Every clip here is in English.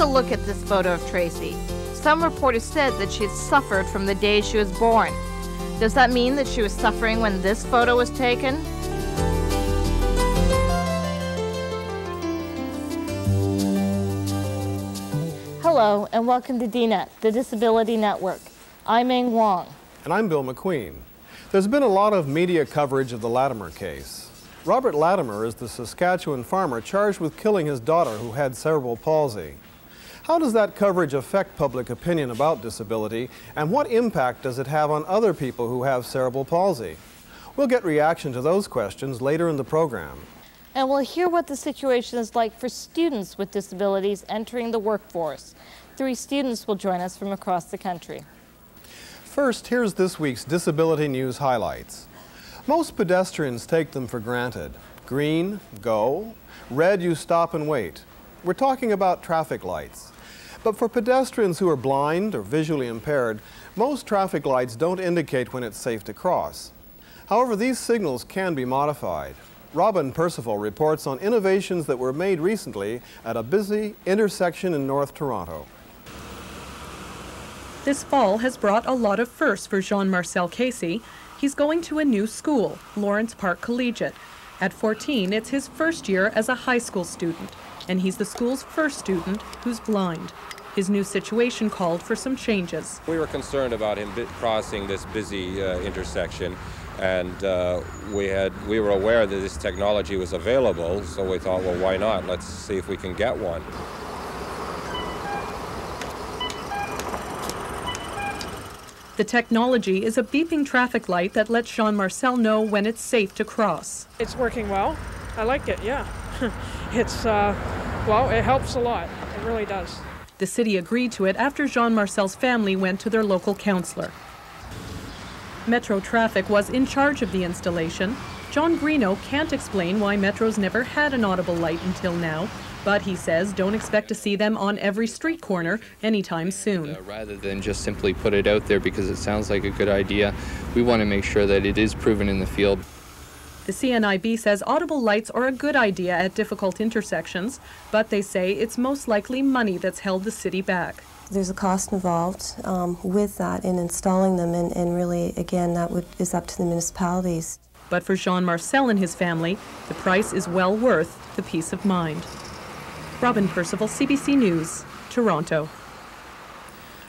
a look at this photo of Tracy. Some reporters said that she had suffered from the day she was born. Does that mean that she was suffering when this photo was taken? Hello, and welcome to DNET, the Disability Network. I'm Ming Wong. And I'm Bill McQueen. There's been a lot of media coverage of the Latimer case. Robert Latimer is the Saskatchewan farmer charged with killing his daughter who had cerebral palsy. How does that coverage affect public opinion about disability, and what impact does it have on other people who have cerebral palsy? We'll get reaction to those questions later in the program. And we'll hear what the situation is like for students with disabilities entering the workforce. 3 students will join us from across the country. First, here's this week's Disability News highlights. Most pedestrians take them for granted. Green, go. Red, you stop and wait. We're talking about traffic lights. But for pedestrians who are blind or visually impaired, most traffic lights don't indicate when it's safe to cross. However, these signals can be modified. Robin Percival reports on innovations that were made recently at a busy intersection in North Toronto. This fall has brought a lot of firsts for Jean-Marcel Casey. He's going to a new school, Lawrence Park Collegiate. At 14, it's his first year as a high school student, and he's the school's first student who's blind. His new situation called for some changes. We were concerned about him crossing this busy intersection, and we were aware that this technology was available, so we thought, well, why not? Let's see if we can get one. The technology is a beeping traffic light that lets Jean-Marcel know when it's safe to cross. It's working well. I like it, yeah. It's, well, it helps a lot. It really does. The city agreed to it after Jean-Marcel's family went to their local councillor. Metro Traffic was in charge of the installation. John Greeno can't explain why Metro's never had an audible light until now, but he says don't expect to see them on every street corner anytime soon. Rather than just simply put it out there because it sounds like a good idea, we want to make sure that it is proven in the field. The CNIB says audible lights are a good idea at difficult intersections, but they say it's most likely money that's held the city back. There's a cost involved with that in installing them, and really, again, that is up to the municipalities. But for Jean-Marcel and his family, the price is well worth the peace of mind. Robin Percival, CBC News, Toronto.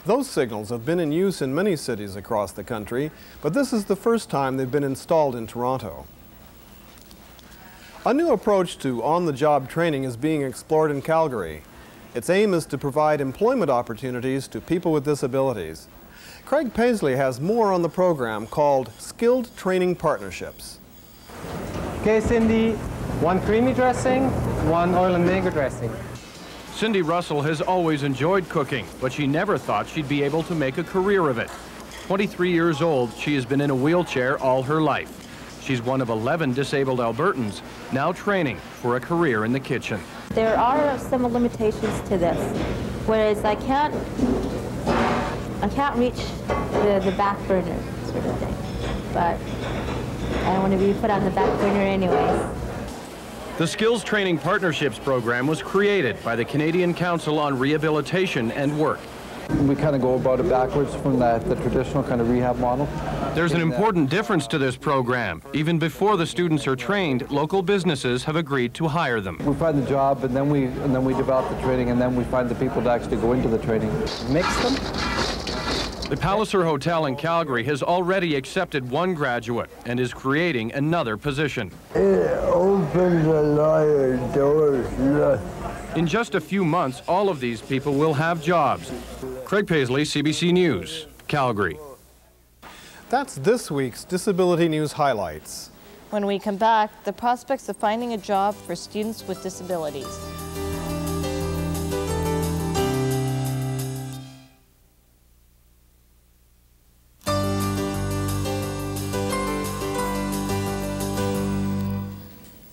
Those signals have been in use in many cities across the country, but this is the first time they've been installed in Toronto. A new approach to on-the-job training is being explored in Calgary. Its aim is to provide employment opportunities to people with disabilities. Craig Paisley has more on the program called Skilled Training Partnerships. Okay, Cindy, 1 creamy dressing, 1 oil and vinegar dressing. Cindy Russell has always enjoyed cooking, but she never thought she'd be able to make a career of it. 23 years old, she has been in a wheelchair all her life. She's one of 11 disabled Albertans, now training for a career in the kitchen. There are some limitations to this, whereas I can't reach the back burner sort of thing, but I don't want to be put on the back burner anyways. The Skills Training Partnerships program was created by the Canadian Council on Rehabilitation and Work. We kind of go about it backwards from the traditional kind of rehab model. There's an important difference to this program. Even before the students are trained, local businesses have agreed to hire them. We find the job, and then we develop the training, and then we find the people to actually go into the training. Mix them. The Palliser Hotel in Calgary has already accepted 1 graduate and is creating another position. It opens a lot of doors. In just a few months, all of these people will have jobs. Craig Paisley, CBC News, Calgary. That's this week's Disability News highlights. When we come back, the prospects of finding a job for students with disabilities.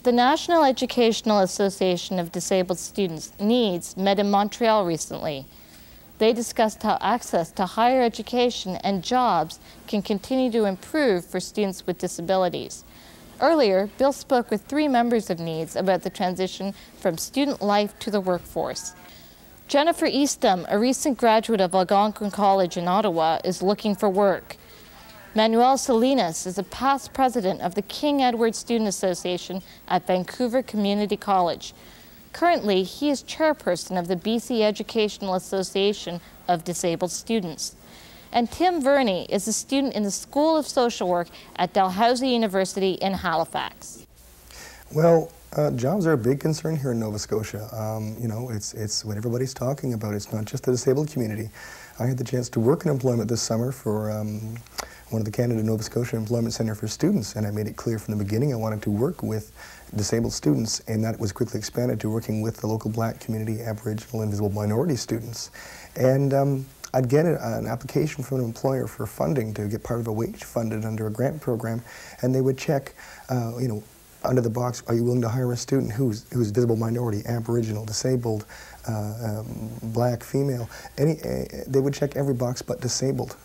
The National Educational Association of Disabled Students, NEADS, met in Montreal recently. They discussed how access to higher education and jobs can continue to improve for students with disabilities. Earlier, Bill spoke with 3 members of NEADS about the transition from student life to the workforce. Jennifer Eastham, a recent graduate of Algonquin College in Ottawa, is looking for work. Manuel Salinas is a past president of the King Edward Student Association at Vancouver Community College. Currently, he is chairperson of the BC Educational Association of Disabled Students. And Tim Verney is a student in the School of Social Work at Dalhousie University in Halifax. Well, jobs are a big concern here in Nova Scotia. You know, it's what everybody's talking about. It's not just the disabled community. I had the chance to work in employment this summer for one of the Canada Nova Scotia Employment Centre for Students, and I made it clear from the beginning I wanted to work with disabled students, and that was quickly expanded to working with the local Black community, Aboriginal and visible minority students. And I'd get an application from an employer for funding to get part of a wage funded under a grant program, and they would check, you know, under the box, are you willing to hire a student who's visible minority, Aboriginal, disabled, Black, female? They would check every box but disabled.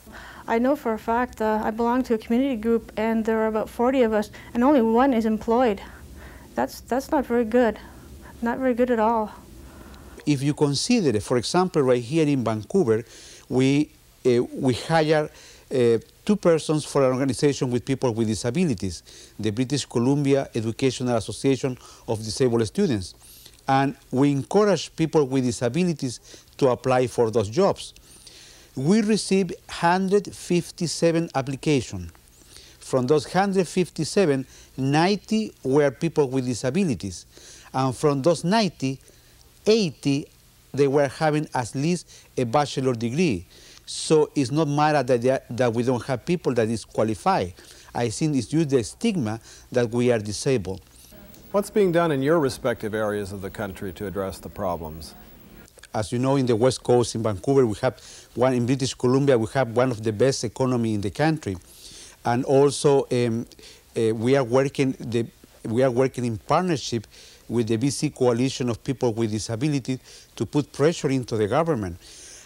I know for a fact I belong to a community group, and there are about 40 of us, and only one is employed. That's not very good. Not very good at all. If you consider, for example, right here in Vancouver, we hire 2 persons for an organization with people with disabilities, the British Columbia Educational Association of Disabled Students. And we encourage people with disabilities to apply for those jobs. We received 157 applications. From those 157, 90 were people with disabilities. And from those 90, 80, they were having at least a bachelor degree. So it's not matter that we don't have people that is qualified. I think it's just the stigma that we are disabled. What's being done in your respective areas of the country to address the problems? As you know, in the West Coast, in Vancouver, we have one, in British Columbia, we have one of the best economy in the country. And also, we are working in partnership with the BC Coalition of People with Disabilities to put pressure into the government.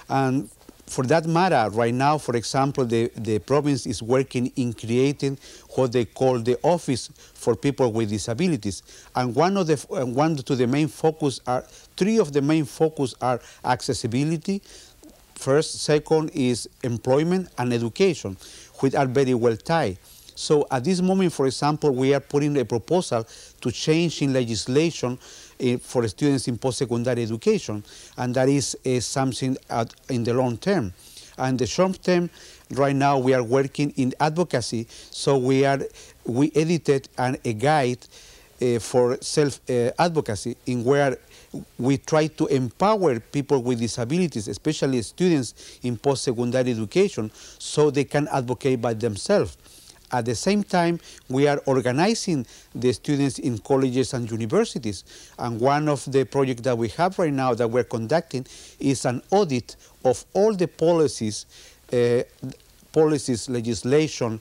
And for that matter, right now, for example, the province is working in creating what they call the Office for People with Disabilities. And three of the main focus are accessibility. First, second is employment and education, which are very well tied. So at this moment, for example, we are putting a proposal to change in legislation for students in post-secondary education, and that is something in the long term. And the short term, right now we are working in advocacy, so we edited a guide for self-advocacy in where we try to empower people with disabilities, especially students in post-secondary education, so they can advocate by themselves. At the same time, we are organizing the students in colleges and universities. And one of the projects that we have right now that we're conducting is an audit of all the policies, legislation,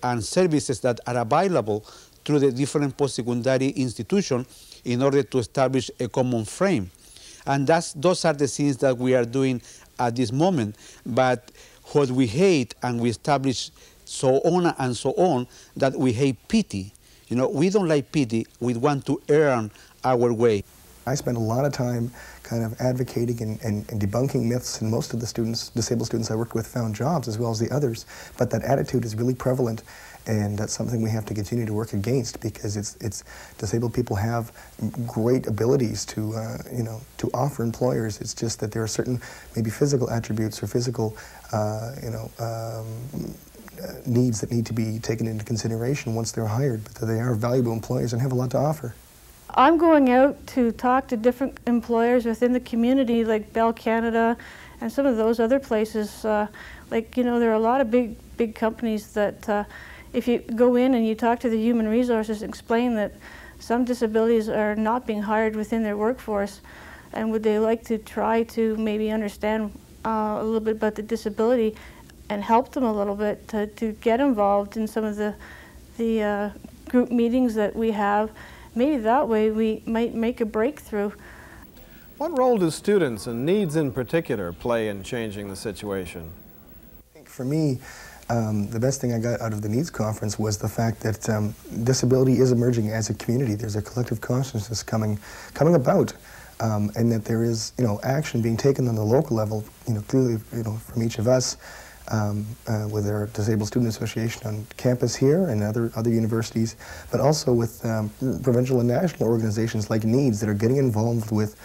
and services that are available through the different post-secondary institutions in order to establish a common frame. And those are the things that we are doing at this moment. But what we hate, and we establish so on and so on, that we hate pity. You know, we don't like pity, we want to earn our way. I spend a lot of time kind of advocating and debunking myths, and most of the students, disabled students I worked with, found jobs as well as the others. But that attitude is really prevalent, and that's something we have to continue to work against, because it's disabled people have great abilities to, you know, to offer employers. It's just that there are certain maybe physical attributes or physical, you know, needs that need to be taken into consideration once they're hired, but they are valuable employers and have a lot to offer. I'm going out to talk to different employers within the community, like Bell Canada and some of those other places. Like, you know, there are a lot of big companies that if you go in and you talk to the human resources, explain that some disabilities are not being hired within their workforce, and would they like to try to maybe understand a little bit about the disability and help them a little bit to get involved in some of the group meetings that we have. Maybe that way we might make a breakthrough. What role do students, and NEADS in particular, play in changing the situation? I think for me, the best thing I got out of the NEADS conference was the fact that disability is emerging as a community. There's a collective consciousness coming about and that there is, action being taken on the local level, clearly, from each of us, with our Disabled Student Association on campus here and other universities, but also with provincial and national organizations like NEADS that are getting involved with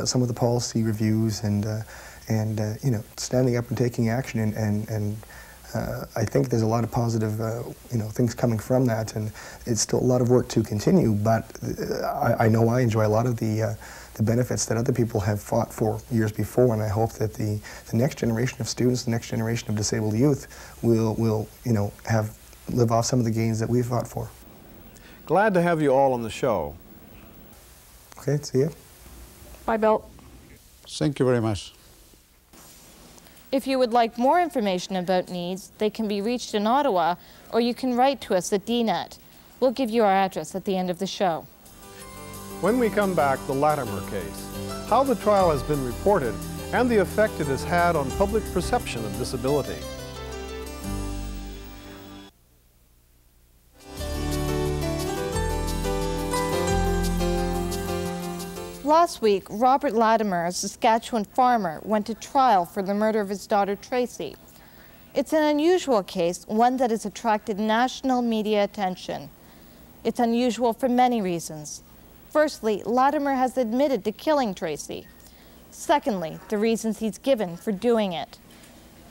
some of the policy reviews and standing up and taking action. And I think there's a lot of positive things coming from that, and it's still a lot of work to continue. But I know I enjoy a lot of the benefits that other people have fought for years before, and I hope that the next generation of students, the next generation of disabled youth will live off some of the gains that we've fought for. Glad to have you all on the show. Okay, see you. Bye, Bill. Thank you very much. If you would like more information about NEADS, they can be reached in Ottawa, or you can write to us at DNET. We'll give you our address at the end of the show. When we come back, the Latimer case, how the trial has been reported, and the effect it has had on public perception of disability. Last week, Robert Latimer, a Saskatchewan farmer, went to trial for the murder of his daughter Tracy. It's an unusual case, one that has attracted national media attention. It's unusual for many reasons. Firstly, Latimer has admitted to killing Tracy. Secondly, the reasons he's given for doing it.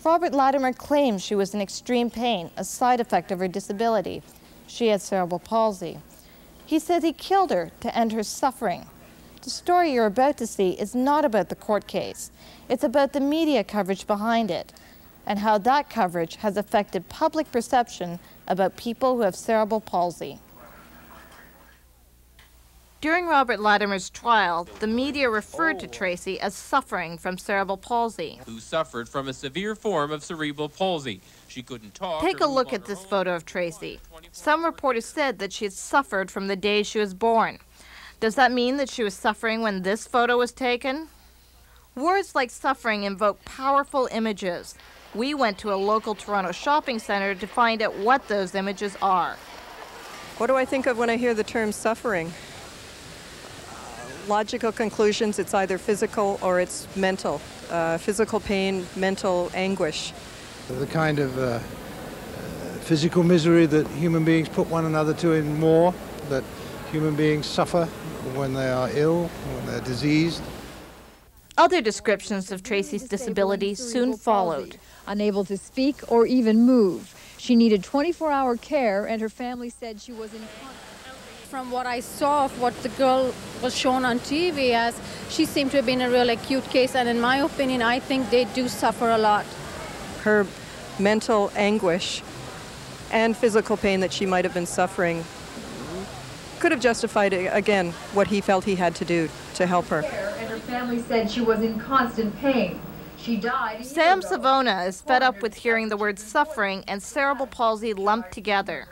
Robert Latimer claims she was in extreme pain, a side effect of her disability. She had cerebral palsy. He said he killed her to end her suffering. The story you're about to see is not about the court case. It's about the media coverage behind it, and how that coverage has affected public perception about people who have cerebral palsy. During Robert Latimer's trial, the media referred to Tracy as suffering from cerebral palsy. Who suffered from a severe form of cerebral palsy. She couldn't talk. Take a look at this photo of Tracy. Some reporters said that she had suffered from the day she was born. Does that mean that she was suffering when this photo was taken? Words like suffering invoke powerful images. We went to a local Toronto shopping center to find out what those images are. What do I think of when I hear the term suffering? Logical conclusions, it's either physical or it's mental. Physical pain, mental anguish. The kind of physical misery that human beings put one another to in more, that human beings suffer when they are ill, when they're diseased. Other descriptions of Tracy's disability soon followed. Unable to speak or even move. She needed 24-hour care, and her family said she was in. From what I saw of what the girl was shown on TV as, she seemed to have been a real acute case, and in my opinion, I think they do suffer a lot. Her mental anguish and physical pain that she might have been suffering could have justified, again, what he felt he had to do to help her. And her family said she was in constant pain. She died. Sam Savona is fed up with hearing the words suffering and cerebral palsy lumped together.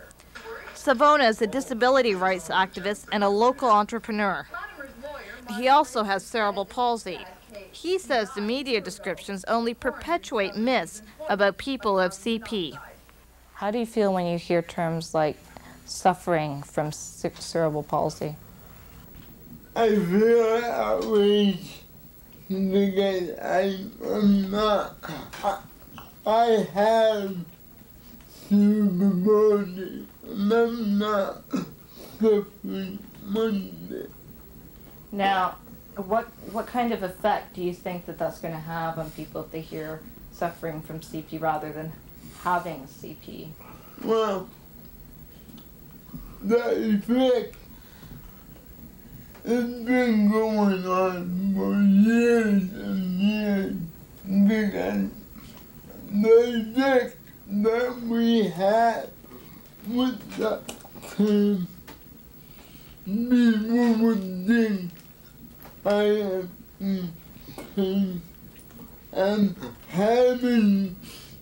Savona is a disability rights activist and a local entrepreneur. He also has cerebral palsy. He says the media descriptions only perpetuate myths about people who have CP. How do you feel when you hear terms like suffering from cerebral palsy? I feel outraged because I'm not. I have cerebral palsy. I'm not suffering Monday. Now, what kind of effect do you think that that's going to have on people if they hear suffering from CP rather than having CP? Well, the effect has been going on for years and years because the effect that we had with the time, people would think I am in pain, and having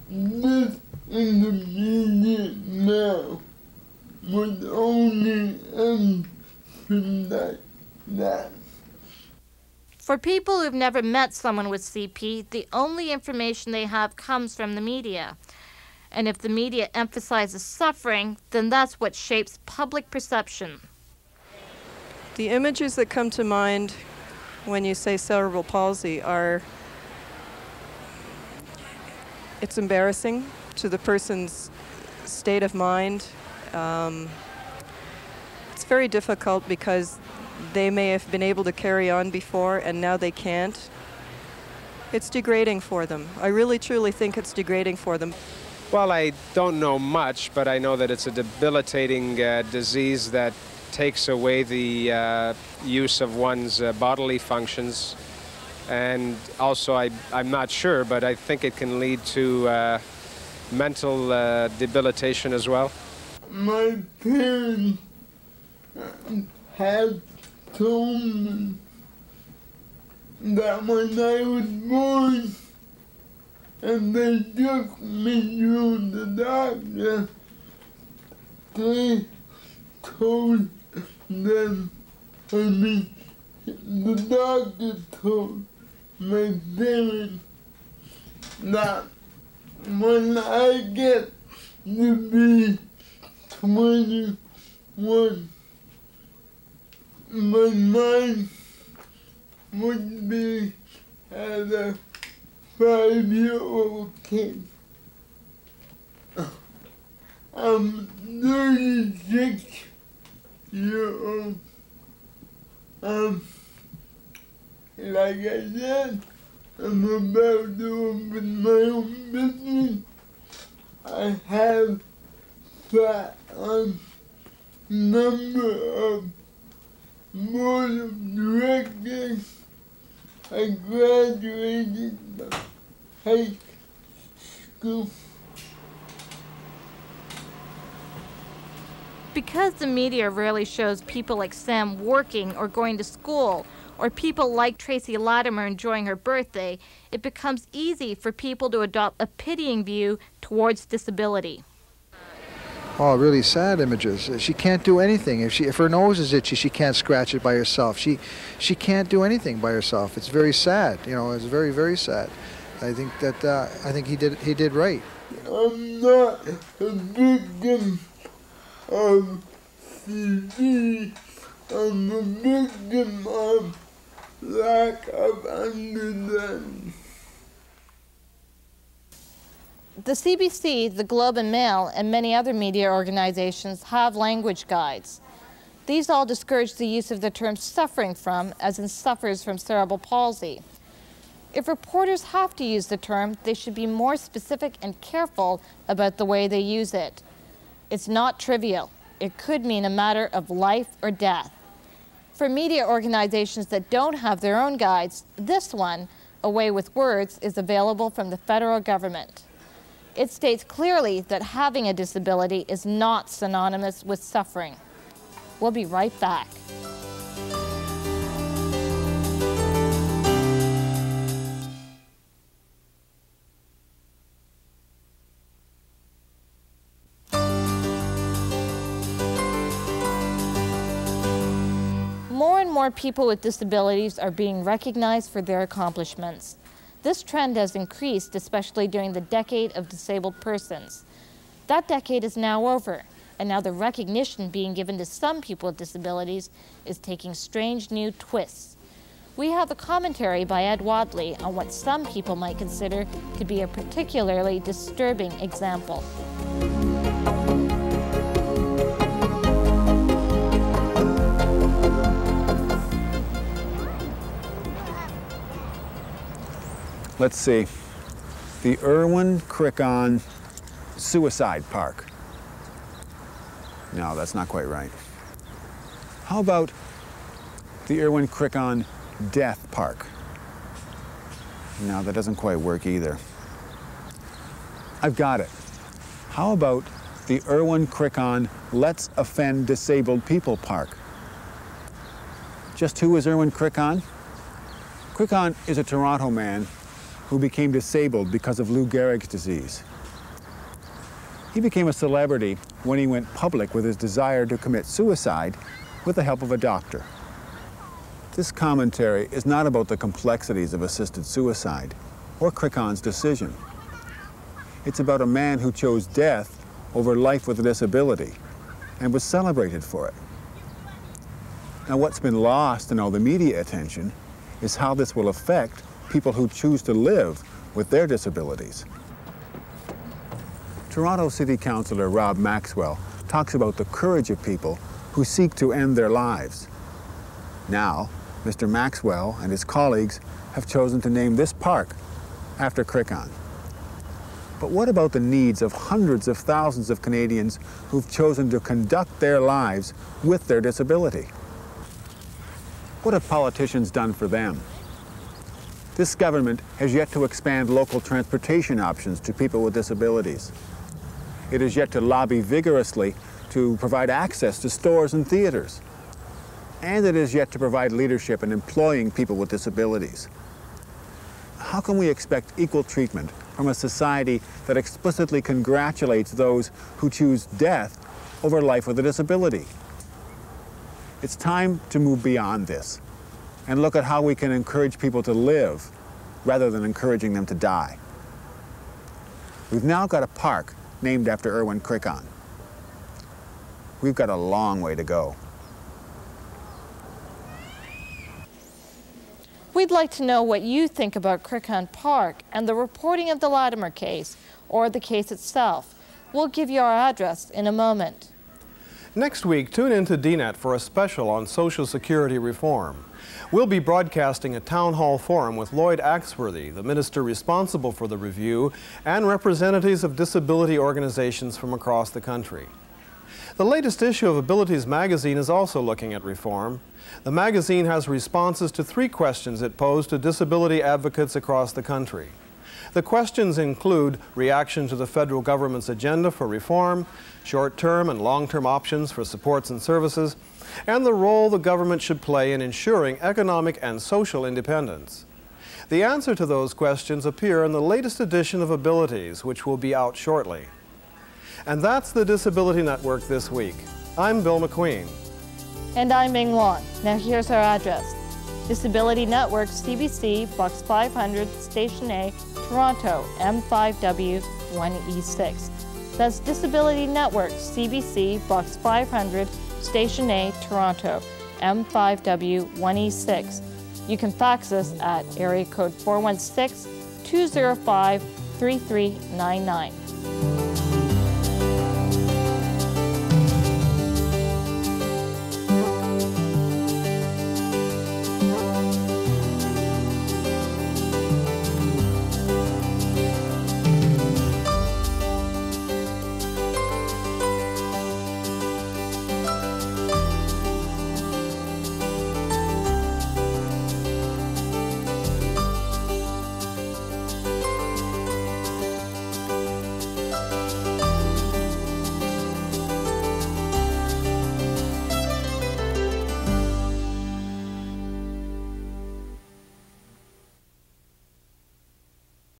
this in the media now would only expedite that. For people who've never met someone with CP, the only information they have comes from the media. And if the media emphasizes suffering, then that's what shapes public perception. The images that come to mind when you say cerebral palsy it's embarrassing to the person's state of mind. It's very difficult because they may have been able to carry on before and now they can't. It's degrading for them. I really truly think it's degrading for them. Well, I don't know much, but I know that it's a debilitating disease that takes away the use of one's bodily functions. And also, I'm not sure, but I think it can lead to mental debilitation as well. My parents have told me that when I was born and they took me to the doctor, they told them, the doctor told my parents that when I get to be 21, my mind would be as a 5-year-old kid. I'm 36 years old. Like I said, I'm about to open my own business. I have sat on a number of board of directors. I graduated high school. Because the media rarely shows people like Sam working or going to school, or people like Tracy Latimer enjoying her birthday, it becomes easy for people to adopt a pitying view towards disability. Oh, really sad images. She can't do anything. If her nose is itchy, she can't scratch it by herself. She can't do anything by herself. It's very sad. You know, it's very, very sad. I think that I think he did right. I'm not a victim of disease. I'm a victim of lack of understanding. The CBC, the Globe and Mail, and many other media organizations have language guides. These all discourage the use of the term suffering from, as in suffers from cerebral palsy. If reporters have to use the term, they should be more specific and careful about the way they use it. It's not trivial. It could mean a matter of life or death. For media organizations that don't have their own guides, this one, A Way with Words, is available from the federal government. It states clearly that having a disability is not synonymous with suffering. We'll be right back. More and more people with disabilities are being recognized for their accomplishments. This trend has increased, especially during the decade of disabled persons. That decade is now over, and now the recognition being given to some people with disabilities is taking strange new twists. We have a commentary by Ed Wadley on what some people might consider to be a particularly disturbing example. Let's see, the Irwin Crickon Suicide Park. No, that's not quite right. How about the Irwin Crickon Death Park? No, that doesn't quite work either. I've got it. How about the Irwin Crickon Let's Offend Disabled People Park? Just who is Irwin Crickon? Crickon is a Toronto man who became disabled because of Lou Gehrig's disease. He became a celebrity when he went public with his desire to commit suicide with the help of a doctor. This commentary is not about the complexities of assisted suicide or Crickon's decision. It's about a man who chose death over life with a disability and was celebrated for it. Now, what's been lost in all the media attention is how this will affect people who choose to live with their disabilities. Toronto City Councillor Rob Maxwell talks about the courage of people who seek to end their lives. Now, Mr. Maxwell and his colleagues have chosen to name this park after Crickon. But what about the needs of hundreds of thousands of Canadians who've chosen to conduct their lives with their disability? What have politicians done for them? This government has yet to expand local transportation options to people with disabilities. It has yet to lobby vigorously to provide access to stores and theaters. And it has yet to provide leadership in employing people with disabilities. How can we expect equal treatment from a society that explicitly congratulates those who choose death over life with a disability? It's time to move beyond this and look at how we can encourage people to live rather than encouraging them to die. We've now got a park named after Erwin Crickon. We've got a long way to go. We'd like to know what you think about Crickon Park and the reporting of the Latimer case, or the case itself. We'll give you our address in a moment. Next week, tune in to DNET for a special on Social Security reform. We'll be broadcasting a town hall forum with Lloyd Axworthy, the minister responsible for the review, and representatives of disability organizations from across the country. The latest issue of Abilities magazine is also looking at reform. The magazine has responses to 3 questions it posed to disability advocates across the country. The questions include reaction to the federal government's agenda for reform, short-term and long-term options for supports and services, and the role the government should play in ensuring economic and social independence. The answer to those questions appear in the latest edition of Abilities, which will be out shortly. And that's the Disability Network this week. I'm Bill McQueen. And I'm Ming Wan. Now here's our address. Disability Network, CBC, Box 500, Station A, Toronto, M5W 1E6. That's Disability Network, CBC, Box 500, Station A, Toronto, M5W 1E6. You can fax us at area code 416-205-3399.